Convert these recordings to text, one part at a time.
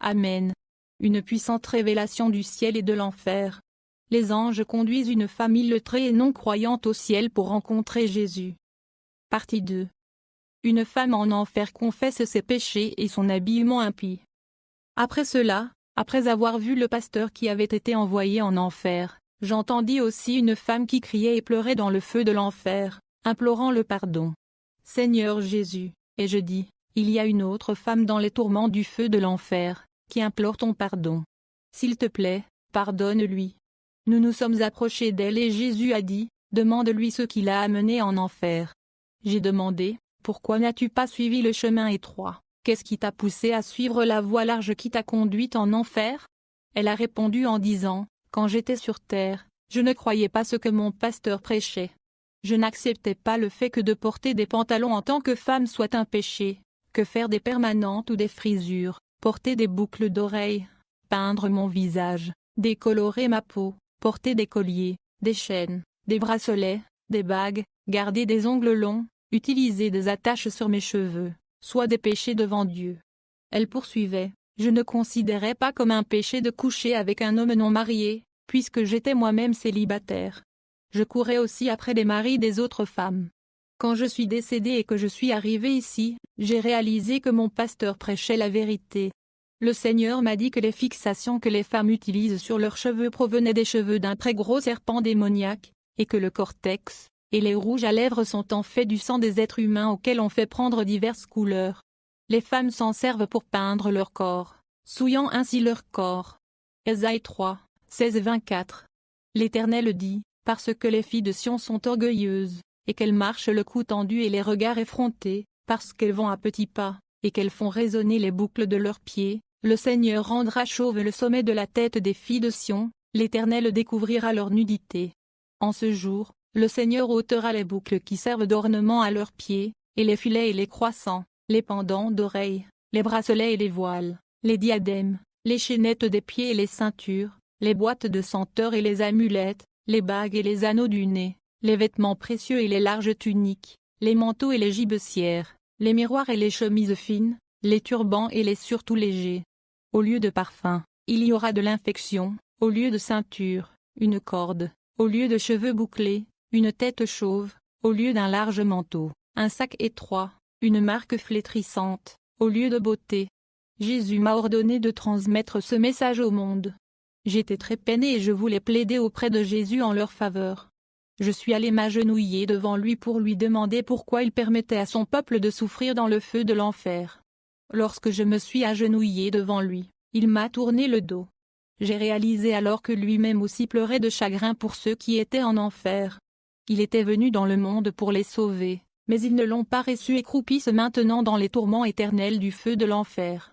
Amen. Une puissante révélation du ciel et de l'enfer. Les anges conduisent une femme illettrée et non croyante au ciel pour rencontrer Jésus. Partie 2. Une femme en enfer confesse ses péchés et son habillement impie. Après cela, après avoir vu le pasteur qui avait été envoyé en enfer, j'entendis aussi une femme qui criait et pleurait dans le feu de l'enfer, implorant le pardon. Seigneur Jésus, et je dis, il y a une autre femme dans les tourments du feu de l'enfer, qui implore ton pardon. S'il te plaît, pardonne-lui. Nous nous sommes approchés d'elle et Jésus a dit, demande-lui ce qui l'a amenée en enfer. J'ai demandé, pourquoi n'as-tu pas suivi le chemin étroit? Qu'est-ce qui t'a poussé à suivre la voie large qui t'a conduite en enfer? Elle a répondu en disant, quand j'étais sur terre, je ne croyais pas ce que mon pasteur prêchait. Je n'acceptais pas le fait que de porter des pantalons en tant que femme soit un péché, que faire des permanentes ou des frisures, porter des boucles d'oreilles, peindre mon visage, décolorer ma peau, porter des colliers, des chaînes, des bracelets, des bagues, garder des ongles longs, utiliser des attaches sur mes cheveux, soit des péchés devant Dieu. Elle poursuivait, je ne considérais pas comme un péché de coucher avec un homme non marié, puisque j'étais moi-même célibataire. Je courais aussi après les maris des autres femmes. Quand je suis décédée et que je suis arrivée ici, j'ai réalisé que mon pasteur prêchait la vérité. Le Seigneur m'a dit que les fixations que les femmes utilisent sur leurs cheveux provenaient des cheveux d'un très gros serpent démoniaque, et que le cortex et les rouges à lèvres sont en fait du sang des êtres humains auxquels on fait prendre diverses couleurs. Les femmes s'en servent pour peindre leur corps, souillant ainsi leur corps. Ésaïe 3, 16-24. L'Éternel dit, parce que les filles de Sion sont orgueilleuses, et qu'elles marchent le cou tendu et les regards effrontés, parce qu'elles vont à petits pas, et qu'elles font résonner les boucles de leurs pieds, le Seigneur rendra chauve le sommet de la tête des filles de Sion, l'Éternel découvrira leur nudité. En ce jour, le Seigneur ôtera les boucles qui servent d'ornement à leurs pieds, et les filets et les croissants, les pendants d'oreilles, les bracelets et les voiles, les diadèmes, les chaînettes des pieds et les ceintures, les boîtes de senteurs et les amulettes, les bagues et les anneaux du nez, les vêtements précieux et les larges tuniques, les manteaux et les gibecières, les miroirs et les chemises fines, les turbans et les surtouts légers. Au lieu de parfum, il y aura de l'infection, au lieu de ceinture, une corde, au lieu de cheveux bouclés, une tête chauve, au lieu d'un large manteau, un sac étroit, une marque flétrissante, au lieu de beauté. Jésus m'a ordonné de transmettre ce message au monde. J'étais très peinée et je voulais plaider auprès de Jésus en leur faveur. Je suis allée m'agenouiller devant lui pour lui demander pourquoi il permettait à son peuple de souffrir dans le feu de l'enfer. Lorsque je me suis agenouillée devant lui, il m'a tourné le dos. J'ai réalisé alors que lui-même aussi pleurait de chagrin pour ceux qui étaient en enfer. Il était venu dans le monde pour les sauver, mais ils ne l'ont pas reçu et croupissent maintenant dans les tourments éternels du feu de l'enfer.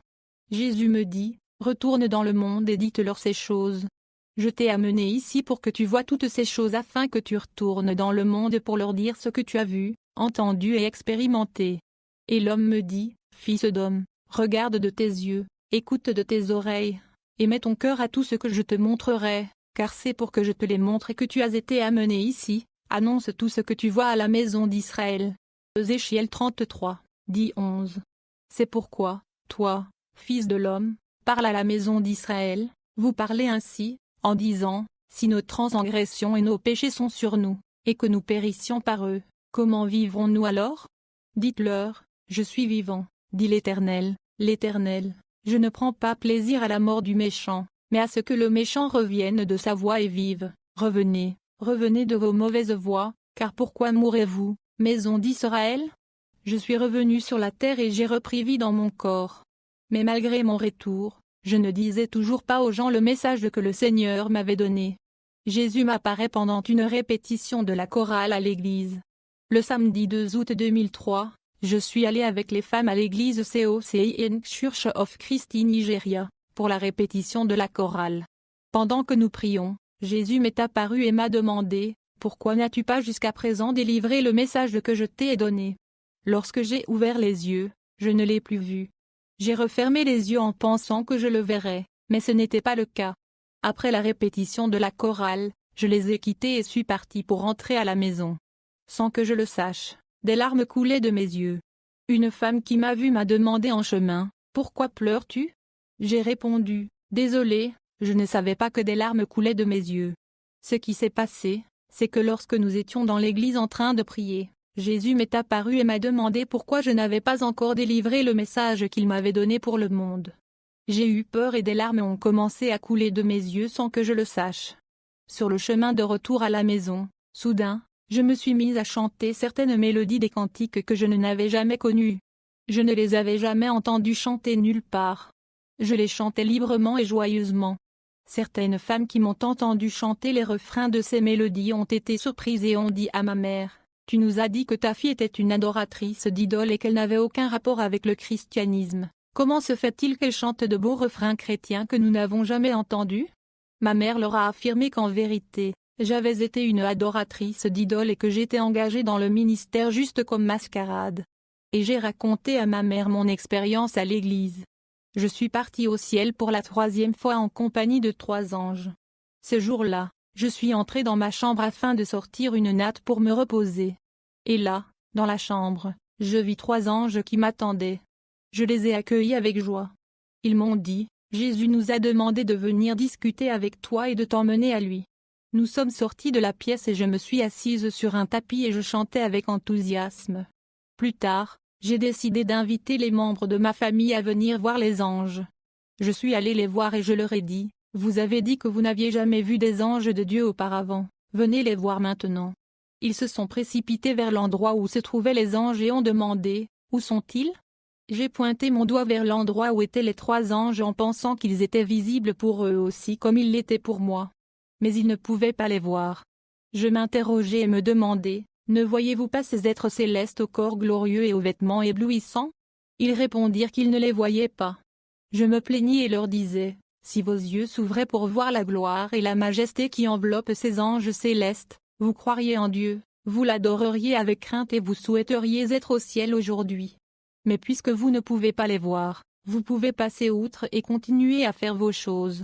Jésus me dit, retourne dans le monde et dites-leur ces choses. Je t'ai amené ici pour que tu vois toutes ces choses afin que tu retournes dans le monde pour leur dire ce que tu as vu, entendu et expérimenté. Et l'homme me dit, fils d'homme, regarde de tes yeux, écoute de tes oreilles, et mets ton cœur à tout ce que je te montrerai, car c'est pour que je te les montre et que tu as été amené ici, annonce tout ce que tu vois à la maison d'Israël. Ézéchiel 33, 10-11. C'est pourquoi, toi, fils de l'homme, parle à la maison d'Israël, vous parlez ainsi, en disant, si nos transgressions et nos péchés sont sur nous, et que nous périssions par eux, comment vivrons-nous alors? Dites-leur, je suis vivant, dit l'Éternel, je ne prends pas plaisir à la mort du méchant, mais à ce que le méchant revienne de sa voie et vive. Revenez, revenez de vos mauvaises voies, car pourquoi mourrez-vous, maison d'Israël? Je suis revenu sur la terre et j'ai repris vie dans mon corps. Mais malgré mon retour, je ne disais toujours pas aux gens le message que le Seigneur m'avait donné. Jésus m'apparaît pendant une répétition de la chorale à l'église. Le samedi 2 août 2003, je suis allé avec les femmes à l'église COCIN Church of Christ Nigeria, pour la répétition de la chorale. Pendant que nous prions, Jésus m'est apparu et m'a demandé, « Pourquoi n'as-tu pas jusqu'à présent délivré le message que je t'ai donné ?» Lorsque j'ai ouvert les yeux, je ne l'ai plus vu. J'ai refermé les yeux en pensant que je le verrais, mais ce n'était pas le cas. Après la répétition de la chorale, je les ai quittés et suis parti pour rentrer à la maison. Sans que je le sache, des larmes coulaient de mes yeux. Une femme qui m'a vu m'a demandé en chemin, « Pourquoi pleures-tu » J'ai répondu, désolé, je ne savais pas que des larmes coulaient de mes yeux. Ce qui s'est passé, c'est que lorsque nous étions dans l'église en train de prier, Jésus m'est apparu et m'a demandé pourquoi je n'avais pas encore délivré le message qu'il m'avait donné pour le monde. J'ai eu peur et des larmes ont commencé à couler de mes yeux sans que je le sache. Sur le chemin de retour à la maison, soudain, je me suis mise à chanter certaines mélodies des cantiques que je n'avais jamais connues. Je ne les avais jamais entendues chanter nulle part. Je les chantais librement et joyeusement. Certaines femmes qui m'ont entendu chanter les refrains de ces mélodies ont été surprises et ont dit à ma mère, « Tu nous as dit que ta fille était une adoratrice d'idoles et qu'elle n'avait aucun rapport avec le christianisme. Comment se fait-il qu'elle chante de beaux refrains chrétiens que nous n'avons jamais entendus ?» Ma mère leur a affirmé qu'en vérité, j'avais été une adoratrice d'idoles et que j'étais engagée dans le ministère juste comme mascarade. Et j'ai raconté à ma mère mon expérience à l'église. Je suis partie au ciel pour la 3e fois en compagnie de 3 anges. Ce jour-là, je suis entrée dans ma chambre afin de sortir une natte pour me reposer. Et là, dans la chambre, je vis 3 anges qui m'attendaient. Je les ai accueillis avec joie. Ils m'ont dit, « Jésus nous a demandé de venir discuter avec toi et de t'emmener à lui. » Nous sommes sortis de la pièce et je me suis assise sur un tapis et je chantais avec enthousiasme. Plus tard, j'ai décidé d'inviter les membres de ma famille à venir voir les anges. Je suis allée les voir et je leur ai dit, « Vous avez dit que vous n'aviez jamais vu des anges de Dieu auparavant, venez les voir maintenant. » Ils se sont précipités vers l'endroit où se trouvaient les anges et ont demandé, « Où sont-ils » J'ai pointé mon doigt vers l'endroit où étaient les 3 anges en pensant qu'ils étaient visibles pour eux aussi comme ils l'étaient pour moi. Mais ils ne pouvaient pas les voir. Je m'interrogeais et me demandais, « Ne voyez-vous pas ces êtres célestes au corps glorieux et aux vêtements éblouissants ?» Ils répondirent qu'ils ne les voyaient pas. Je me plaignis et leur disais, « Si vos yeux s'ouvraient pour voir la gloire et la majesté qui enveloppent ces anges célestes, vous croiriez en Dieu, vous l'adoreriez avec crainte et vous souhaiteriez être au ciel aujourd'hui. Mais puisque vous ne pouvez pas les voir, vous pouvez passer outre et continuer à faire vos choses. »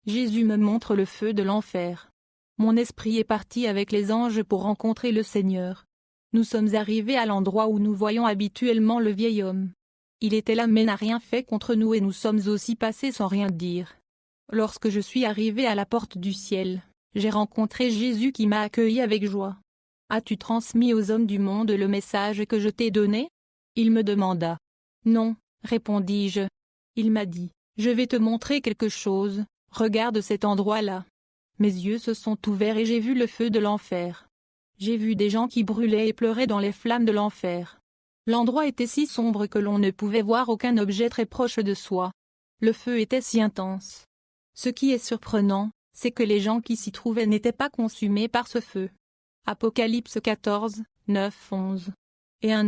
Jésus me montre le feu de l'enfer. Mon esprit est parti avec les anges pour rencontrer le Seigneur. Nous sommes arrivés à l'endroit où nous voyons habituellement le vieil homme. Il était là mais n'a rien fait contre nous et nous sommes aussi passés sans rien dire. Lorsque je suis arrivé à la porte du ciel, j'ai rencontré Jésus qui m'a accueilli avec joie. « As-tu transmis aux hommes du monde le message que je t'ai donné ?» Il me demanda. « Non, répondis-je. » Il m'a dit, « Je vais te montrer quelque chose, regarde cet endroit-là. » Mes yeux se sont ouverts et j'ai vu le feu de l'enfer. J'ai vu des gens qui brûlaient et pleuraient dans les flammes de l'enfer. L'endroit était si sombre que l'on ne pouvait voir aucun objet très proche de soi. Le feu était si intense. Ce qui est surprenant, c'est que les gens qui s'y trouvaient n'étaient pas consumés par ce feu. Apocalypse 14, 9, 11. Et un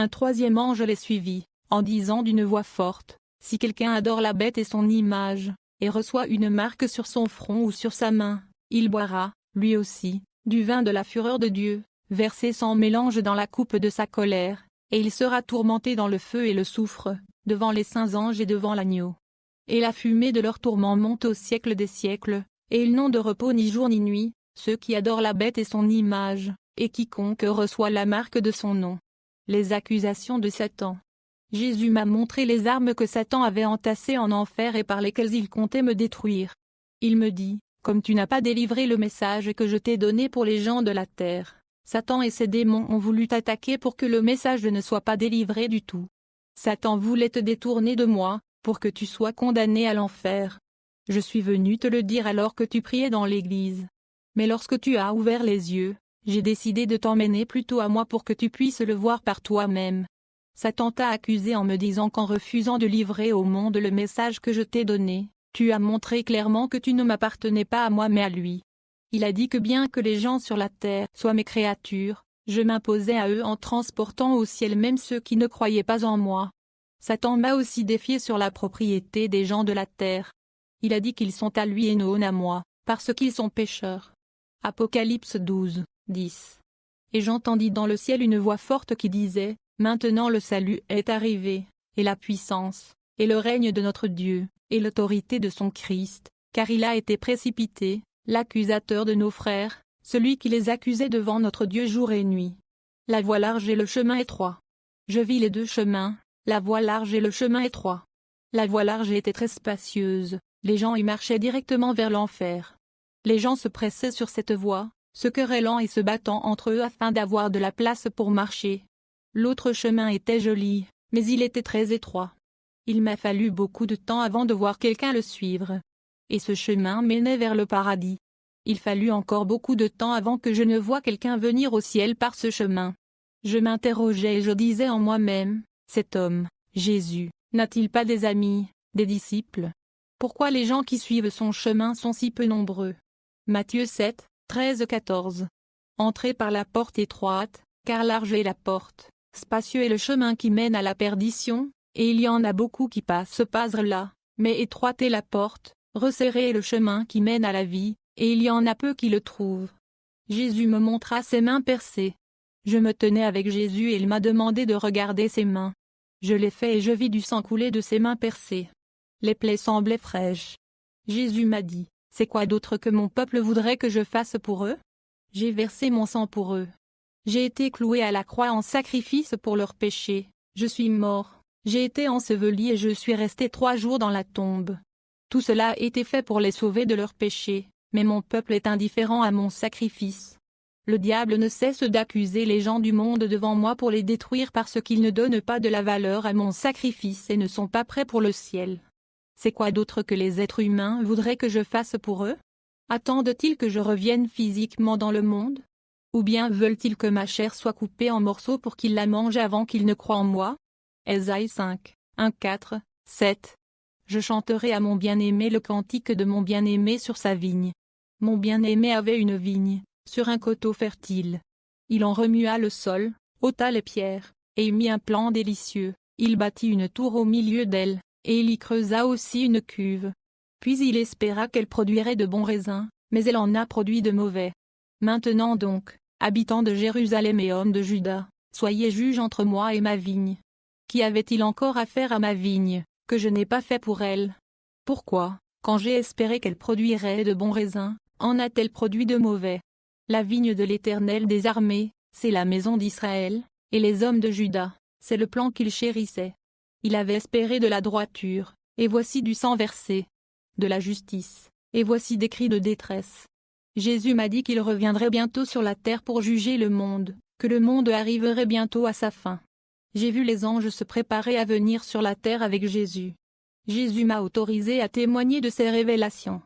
3e ange les suivit, en disant d'une voix forte, « Si quelqu'un adore la bête et son image, et reçoit une marque sur son front ou sur sa main, il boira, lui aussi, du vin de la fureur de Dieu, versé sans mélange dans la coupe de sa colère, et il sera tourmenté dans le feu et le soufre, devant les saints anges et devant l'agneau. Et la fumée de leur tourment monte au siècle des siècles, et ils n'ont de repos ni jour ni nuit, ceux qui adorent la bête et son image, et quiconque reçoit la marque de son nom. » Les accusations de Satan. Jésus m'a montré les armes que Satan avait entassées en enfer et par lesquelles il comptait me détruire. Il me dit, « Comme tu n'as pas délivré le message que je t'ai donné pour les gens de la terre, Satan et ses démons ont voulu t'attaquer pour que le message ne soit pas délivré du tout. Satan voulait te détourner de moi, pour que tu sois condamné à l'enfer. Je suis venu te le dire alors que tu priais dans l'église. Mais lorsque tu as ouvert les yeux, j'ai décidé de t'emmener plutôt à moi pour que tu puisses le voir par toi-même. Satan t'a accusé en me disant qu'en refusant de livrer au monde le message que je t'ai donné, tu as montré clairement que tu ne m'appartenais pas à moi mais à lui. Il a dit que bien que les gens sur la terre soient mes créatures, je m'imposais à eux en transportant au ciel même ceux qui ne croyaient pas en moi. Satan m'a aussi défié sur la propriété des gens de la terre. Il a dit qu'ils sont à lui et non à moi, parce qu'ils sont pécheurs. Apocalypse 12, 10. Et j'entendis dans le ciel une voix forte qui disait, « Maintenant le salut est arrivé, et la puissance, et le règne de notre Dieu, et l'autorité de son Christ, car il a été précipité, l'accusateur de nos frères, celui qui les accusait devant notre Dieu jour et nuit. La voie large et le chemin étroit. » Je vis les 2 chemins, la voie large et le chemin étroit. La voie large était très spacieuse, les gens y marchaient directement vers l'enfer. Les gens se pressaient sur cette voie, se querellant et se battant entre eux afin d'avoir de la place pour marcher. L'autre chemin était joli, mais il était très étroit. Il m'a fallu beaucoup de temps avant de voir quelqu'un le suivre. Et ce chemin menait vers le paradis. Il fallut encore beaucoup de temps avant que je ne voie quelqu'un venir au ciel par ce chemin. Je m'interrogeais et je disais en moi-même, cet homme, Jésus, n'a-t-il pas des amis, des disciples? Pourquoi les gens qui suivent son chemin sont si peu nombreux? Matthieu 7, 13-14. Entrez par la porte étroite, car large est la porte, spacieux est le chemin qui mène à la perdition, et il y en a beaucoup qui passent par là, mais étroite est la porte, resserré est le chemin qui mène à la vie, et il y en a peu qui le trouvent. Jésus me montra ses mains percées. Je me tenais avec Jésus et il m'a demandé de regarder ses mains. Je l'ai fait et je vis du sang couler de ses mains percées. Les plaies semblaient fraîches. Jésus m'a dit, « C'est quoi d'autre que mon peuple voudrait que je fasse pour eux? J'ai versé mon sang pour eux. J'ai été cloué à la croix en sacrifice pour leurs péchés, je suis mort, j'ai été enseveli et je suis resté 3 jours dans la tombe. Tout cela a été fait pour les sauver de leurs péchés, mais mon peuple est indifférent à mon sacrifice. Le diable ne cesse d'accuser les gens du monde devant moi pour les détruire parce qu'ils ne donnent pas de la valeur à mon sacrifice et ne sont pas prêts pour le ciel. C'est quoi d'autre que les êtres humains voudraient que je fasse pour eux? Attendent-ils que je revienne physiquement dans le monde? Ou bien veulent-ils que ma chair soit coupée en morceaux pour qu'ils la mangent avant qu'ils ne croient en moi? Ésaïe 5, 1, 4, 7. Je chanterai à mon bien-aimé le cantique de mon bien-aimé sur sa vigne. Mon bien-aimé avait une vigne, sur un coteau fertile. Il en remua le sol, ôta les pierres, et y mit un plan délicieux. Il bâtit une tour au milieu d'elle, et il y creusa aussi une cuve. Puis il espéra qu'elle produirait de bons raisins, mais elle en a produit de mauvais. Maintenant donc, habitants de Jérusalem et hommes de Juda, soyez juges entre moi et ma vigne. Qui avait-il encore à faire à ma vigne, que je n'ai pas fait pour elle? Pourquoi, quand j'ai espéré qu'elle produirait de bons raisins, en a-t-elle produit de mauvais? La vigne de l'Éternel des armées, c'est la maison d'Israël, et les hommes de Juda, c'est le plan qu'il chérissait. Il avait espéré de la droiture, et voici du sang versé. De la justice, et voici des cris de détresse. Jésus m'a dit qu'il reviendrait bientôt sur la terre pour juger le monde, que le monde arriverait bientôt à sa fin. J'ai vu les anges se préparer à venir sur la terre avec Jésus. Jésus m'a autorisé à témoigner de ces révélations.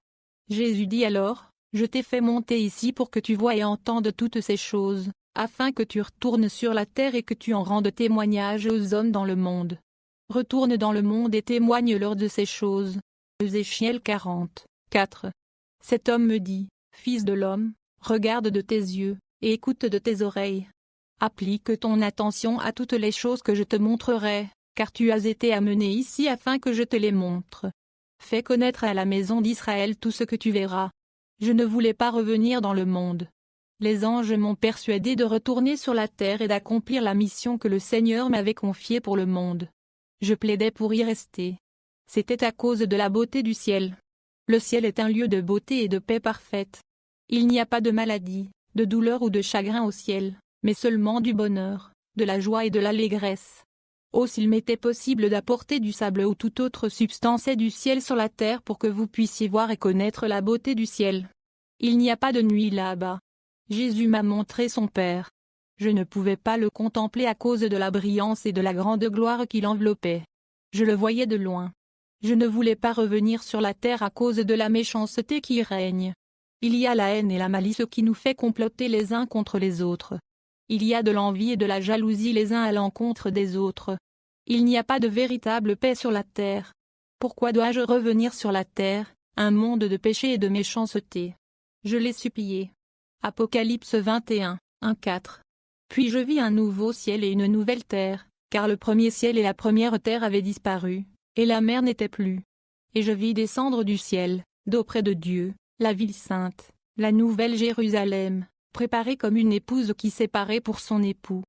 Jésus dit alors, « Je t'ai fait monter ici pour que tu voies et entendes toutes ces choses, afin que tu retournes sur la terre et que tu en rendes témoignage aux hommes dans le monde. Retourne dans le monde et témoigne-leur de ces choses. » Ézéchiel 40, 4. Cet homme me dit, « Fils de l'homme, regarde de tes yeux, et écoute de tes oreilles. Applique ton attention à toutes les choses que je te montrerai, car tu as été amené ici afin que je te les montre. Fais connaître à la maison d'Israël tout ce que tu verras. Je ne voulais pas revenir dans le monde. Les anges m'ont persuadé de retourner sur la terre et d'accomplir la mission que le Seigneur m'avait confiée pour le monde. Je plaidais pour y rester. C'était à cause de la beauté du ciel. Le ciel est un lieu de beauté et de paix parfaite. Il n'y a pas de maladie, de douleur ou de chagrin au ciel, mais seulement du bonheur, de la joie et de l'allégresse. Oh, s'il m'était possible d'apporter du sable ou toute autre substance du ciel sur la terre pour que vous puissiez voir et connaître la beauté du ciel. Il n'y a pas de nuit là-bas. Jésus m'a montré son Père. Je ne pouvais pas le contempler à cause de la brillance et de la grande gloire qui l'enveloppait. Je le voyais de loin. Je ne voulais pas revenir sur la terre à cause de la méchanceté qui y règne. Il y a la haine et la malice qui nous fait comploter les uns contre les autres. Il y a de l'envie et de la jalousie les uns à l'encontre des autres. Il n'y a pas de véritable paix sur la terre. Pourquoi dois-je revenir sur la terre, un monde de péché et de méchanceté? Je l'ai supplié. Apocalypse 21, 1-4. Puis je vis un nouveau ciel et une nouvelle terre, car le premier ciel et la première terre avaient disparu, et la mer n'était plus. Et je vis descendre du ciel, d'auprès de Dieu, la ville sainte, la nouvelle Jérusalem, préparée comme une épouse qui s'est parée pour son époux.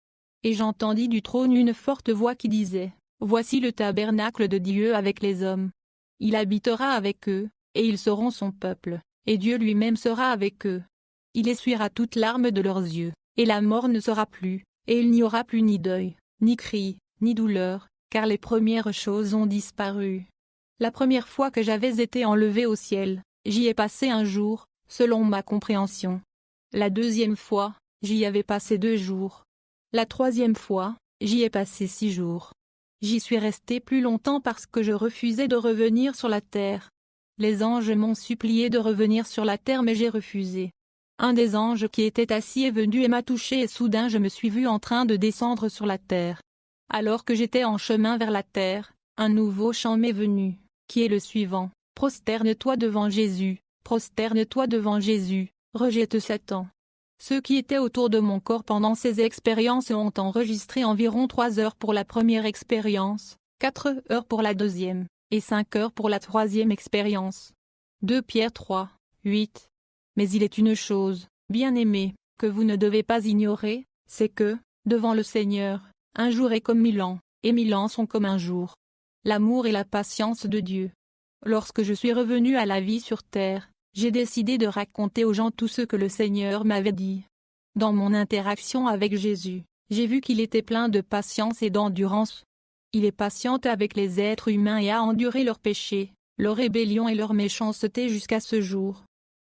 Et j'entendis du trône une forte voix qui disait, « Voici le tabernacle de Dieu avec les hommes. Il habitera avec eux, et ils seront son peuple, et Dieu lui-même sera avec eux. Il essuiera toute larme de leurs yeux, et la mort ne sera plus, et il n'y aura plus ni deuil, ni cri, ni douleur, car les premières choses ont disparu. » La première fois que j'avais été enlevé au ciel, j'y ai passé un jour, selon ma compréhension. La deuxième fois, j'y avais passé 2 jours. La troisième fois, j'y ai passé 6 jours. J'y suis resté plus longtemps parce que je refusais de revenir sur la terre. Les anges m'ont supplié de revenir sur la terre mais j'ai refusé. Un des anges qui était assis est venu et m'a touché et soudain je me suis vu en train de descendre sur la terre. Alors que j'étais en chemin vers la terre, un nouveau chant m'est venu, qui est le suivant: prosterne-toi devant Jésus, prosterne-toi devant Jésus, rejette Satan. Ceux qui étaient autour de mon corps pendant ces expériences ont enregistré environ 3 heures pour la première expérience, 4 heures pour la deuxième, et 5 heures pour la troisième expérience. 2 Pierre 3, 8. Mais il est une chose, bien-aimés, que vous ne devez pas ignorer, c'est que, devant le Seigneur, un jour est comme 1000 ans, et 1000 ans sont comme un jour. L'amour et la patience de Dieu. Lorsque je suis revenu à la vie sur terre, j'ai décidé de raconter aux gens tout ce que le Seigneur m'avait dit. Dans mon interaction avec Jésus, j'ai vu qu'il était plein de patience et d'endurance. Il est patient avec les êtres humains et a enduré leurs péchés, leur rébellion et leur méchanceté jusqu'à ce jour.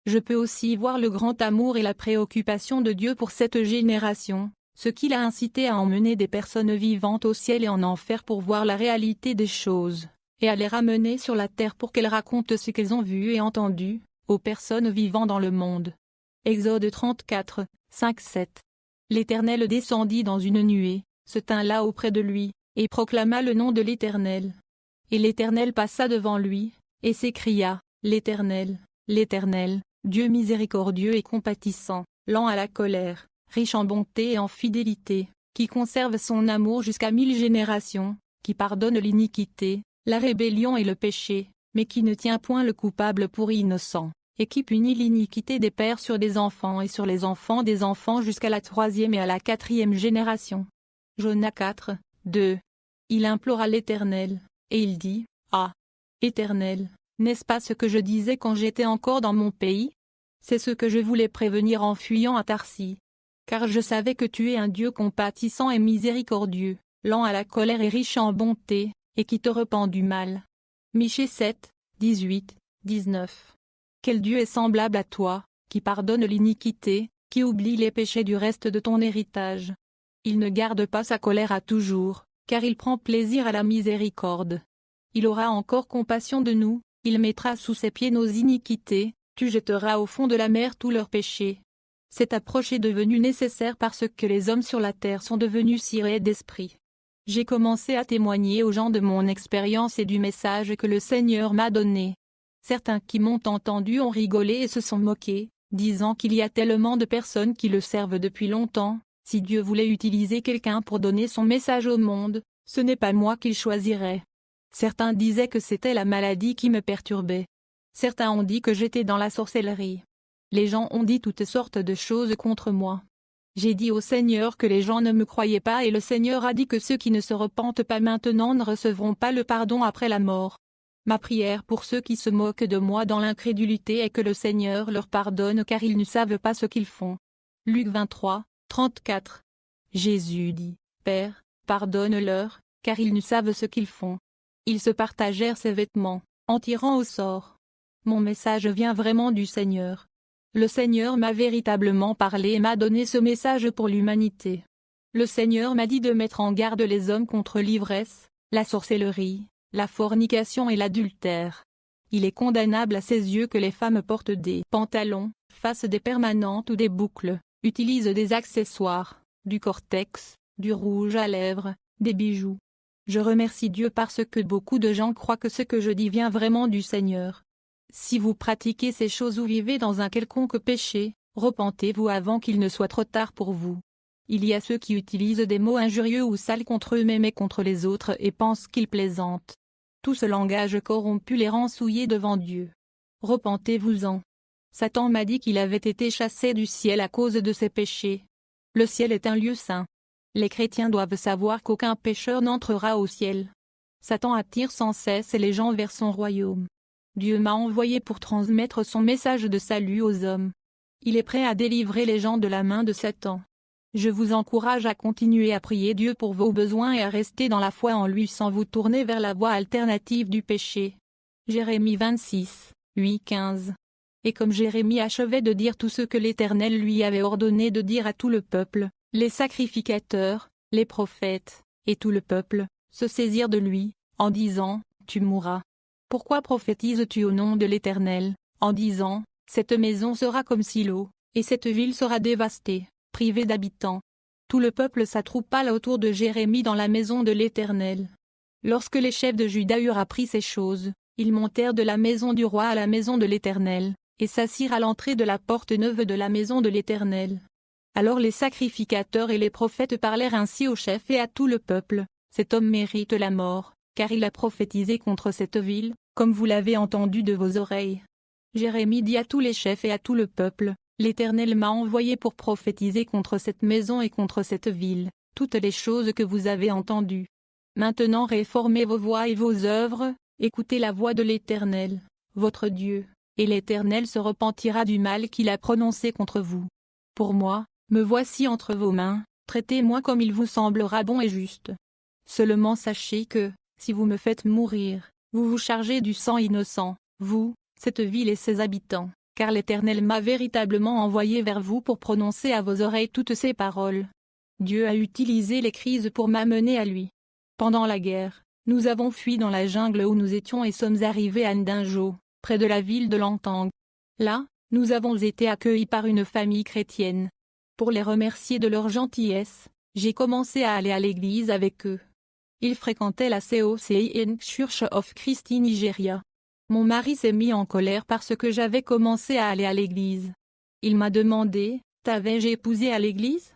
Je peux aussi voir le grand amour et la préoccupation de Dieu pour cette génération, ce qui l'a incité à emmener des personnes vivantes au ciel et en enfer pour voir la réalité des choses, et à les ramener sur la terre pour qu'elles racontent ce qu'elles ont vu et entendu, aux personnes vivant dans le monde. Exode 34, 5-7. L'Éternel descendit dans une nuée, se tint là auprès de lui, et proclama le nom de l'Éternel. Et l'Éternel passa devant lui, et s'écria: L'Éternel, l'Éternel, Dieu miséricordieux et compatissant, lent à la colère, riche en bonté et en fidélité, qui conserve son amour jusqu'à 1000 générations, qui pardonne l'iniquité, la rébellion et le péché, mais qui ne tient point le coupable pour innocent, et qui punit l'iniquité des pères sur des enfants et sur les enfants des enfants jusqu'à la 3e et à la 4e génération. Jonas 4, 2. Il implora l'Éternel, et il dit: Ah! Éternel, n'est-ce pas ce que je disais quand j'étais encore dans mon pays? C'est ce que je voulais prévenir en fuyant à Tarsis. Car je savais que tu es un Dieu compatissant et miséricordieux, lent à la colère et riche en bonté, et qui te repent du mal. Michée 7, 18, 19. Quel Dieu est semblable à toi, qui pardonne l'iniquité, qui oublie les péchés du reste de ton héritage. Il ne garde pas sa colère à toujours, car il prend plaisir à la miséricorde. Il aura encore compassion de nous, il mettra sous ses pieds nos iniquités, tu jetteras au fond de la mer tous leurs péchés. Cette approche est devenue nécessaire parce que les hommes sur la terre sont devenus si raides d'esprit. J'ai commencé à témoigner aux gens de mon expérience et du message que le Seigneur m'a donné. Certains qui m'ont entendu ont rigolé et se sont moqués, disant qu'il y a tellement de personnes qui le servent depuis longtemps, si Dieu voulait utiliser quelqu'un pour donner son message au monde, ce n'est pas moi qu'il choisirait. Certains disaient que c'était la maladie qui me perturbait. Certains ont dit que j'étais dans la sorcellerie. Les gens ont dit toutes sortes de choses contre moi. J'ai dit au Seigneur que les gens ne me croyaient pas et le Seigneur a dit que ceux qui ne se repentent pas maintenant ne recevront pas le pardon après la mort. Ma prière pour ceux qui se moquent de moi dans l'incrédulité est que le Seigneur leur pardonne car ils ne savent pas ce qu'ils font. Luc 23, 34. Jésus dit: Père, pardonne-leur, car ils ne savent ce qu'ils font. Ils se partagèrent ses vêtements, en tirant au sort. Mon message vient vraiment du Seigneur. Le Seigneur m'a véritablement parlé et m'a donné ce message pour l'humanité. Le Seigneur m'a dit de mettre en garde les hommes contre l'ivresse, la sorcellerie, la fornication et l'adultère. Il est condamnable à ses yeux que les femmes portent des pantalons, fassent des permanentes ou des boucles, utilisent des accessoires, du cortex, du rouge à lèvres, des bijoux. Je remercie Dieu parce que beaucoup de gens croient que ce que je dis vient vraiment du Seigneur. Si vous pratiquez ces choses ou vivez dans un quelconque péché, repentez-vous avant qu'il ne soit trop tard pour vous. Il y a ceux qui utilisent des mots injurieux ou sales contre eux-mêmes et contre les autres et pensent qu'ils plaisantent. Tout ce langage corrompu les rend souillés devant Dieu. Repentez-vous-en. Satan m'a dit qu'il avait été chassé du ciel à cause de ses péchés. Le ciel est un lieu saint. Les chrétiens doivent savoir qu'aucun pécheur n'entrera au ciel. Satan attire sans cesse les gens vers son royaume. Dieu m'a envoyé pour transmettre son message de salut aux hommes. Il est prêt à délivrer les gens de la main de Satan. Je vous encourage à continuer à prier Dieu pour vos besoins et à rester dans la foi en lui sans vous tourner vers la voie alternative du péché. Jérémie 26, 8-15. Et comme Jérémie achevait de dire tout ce que l'Éternel lui avait ordonné de dire à tout le peuple, les sacrificateurs, les prophètes, et tout le peuple, se saisirent de lui, en disant, tu mourras. Pourquoi prophétises-tu au nom de l'Éternel, en disant, cette maison sera comme Silo, et cette ville sera dévastée, privée d'habitants. Tout le peuple s'attroupa là autour de Jérémie dans la maison de l'Éternel. Lorsque les chefs de Juda eurent appris ces choses, ils montèrent de la maison du roi à la maison de l'Éternel, et s'assirent à l'entrée de la porte neuve de la maison de l'Éternel. Alors les sacrificateurs et les prophètes parlèrent ainsi aux chefs et à tout le peuple, cet homme mérite la mort, car il a prophétisé contre cette ville, comme vous l'avez entendu de vos oreilles. Jérémie dit à tous les chefs et à tout le peuple, l'Éternel m'a envoyé pour prophétiser contre cette maison et contre cette ville, toutes les choses que vous avez entendues. Maintenant réformez vos voies et vos œuvres, écoutez la voix de l'Éternel, votre Dieu, et l'Éternel se repentira du mal qu'il a prononcé contre vous. Pour moi, me voici entre vos mains, traitez-moi comme il vous semblera bon et juste. Seulement sachez que, si vous me faites mourir, vous vous chargez du sang innocent, vous, cette ville et ses habitants, car l'Éternel m'a véritablement envoyé vers vous pour prononcer à vos oreilles toutes ces paroles. Dieu a utilisé les crises pour m'amener à lui. Pendant la guerre, nous avons fui dans la jungle où nous étions et sommes arrivés à Ndinjo, près de la ville de Lantang. Là, nous avons été accueillis par une famille chrétienne. Pour les remercier de leur gentillesse, j'ai commencé à aller à l'église avec eux. Ils fréquentaient la COCIN Church of Christ Nigeria. Mon mari s'est mis en colère parce que j'avais commencé à aller à l'église. Il m'a demandé, t'avais-je épousé à l'église?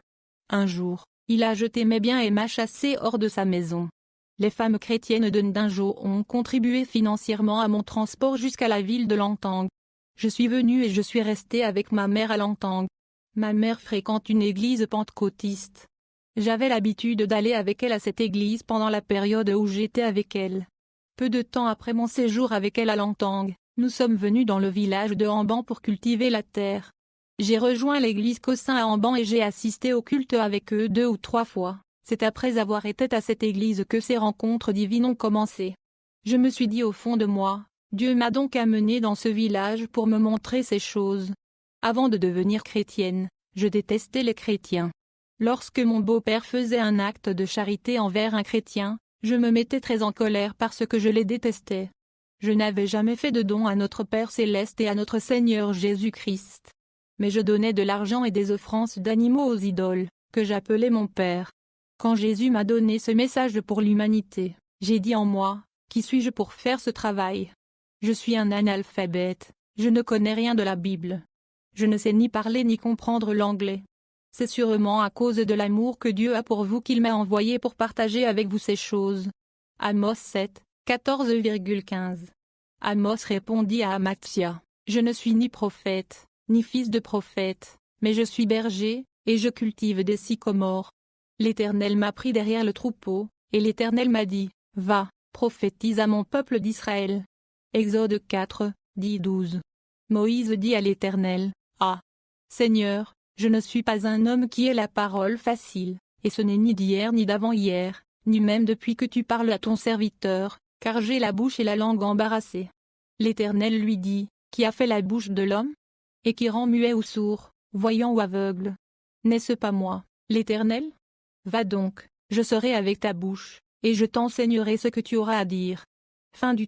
Un jour, il a jeté mes biens et m'a chassé hors de sa maison. Les femmes chrétiennes de Ndinjo ont contribué financièrement à mon transport jusqu'à la ville de Lantang. Je suis venue et je suis restée avec ma mère à Lantang. Ma mère fréquente une église pentecôtiste. J'avais l'habitude d'aller avec elle à cette église pendant la période où j'étais avec elle. Peu de temps après mon séjour avec elle à Lantang, nous sommes venus dans le village de Amban pour cultiver la terre. J'ai rejoint l'église Cossin à Amban et j'ai assisté au culte avec eux 2 ou 3 fois. C'est après avoir été à cette église que ces rencontres divines ont commencé. Je me suis dit au fond de moi, Dieu m'a donc amené dans ce village pour me montrer ces choses. Avant de devenir chrétienne, je détestais les chrétiens. Lorsque mon beau-père faisait un acte de charité envers un chrétien, je me mettais très en colère parce que je les détestais. Je n'avais jamais fait de don à notre Père céleste et à notre Seigneur Jésus-Christ. Mais je donnais de l'argent et des offrandes d'animaux aux idoles, que j'appelais mon Père. Quand Jésus m'a donné ce message pour l'humanité, j'ai dit en moi, qui suis-je pour faire ce travail? Je suis un analphabète, je ne connais rien de la Bible. Je ne sais ni parler ni comprendre l'anglais. C'est sûrement à cause de l'amour que Dieu a pour vous qu'il m'a envoyé pour partager avec vous ces choses. Amos 7, 14,15. Amos répondit à Amathia, je ne suis ni prophète, ni fils de prophète, mais je suis berger, et je cultive des sycomores. L'Éternel m'a pris derrière le troupeau, et l'Éternel m'a dit, va, prophétise à mon peuple d'Israël. Exode 4, 10-12. Moïse dit à l'Éternel, ah, Seigneur, je ne suis pas un homme qui ait la parole facile, et ce n'est ni d'hier ni d'avant-hier, ni même depuis que tu parles à ton serviteur, car j'ai la bouche et la langue embarrassées. L'Éternel lui dit, qui a fait la bouche de l'homme? Et qui rend muet ou sourd, voyant ou aveugle? N'est-ce pas moi, l'Éternel? Va donc, je serai avec ta bouche, et je t'enseignerai ce que tu auras à dire. Fin du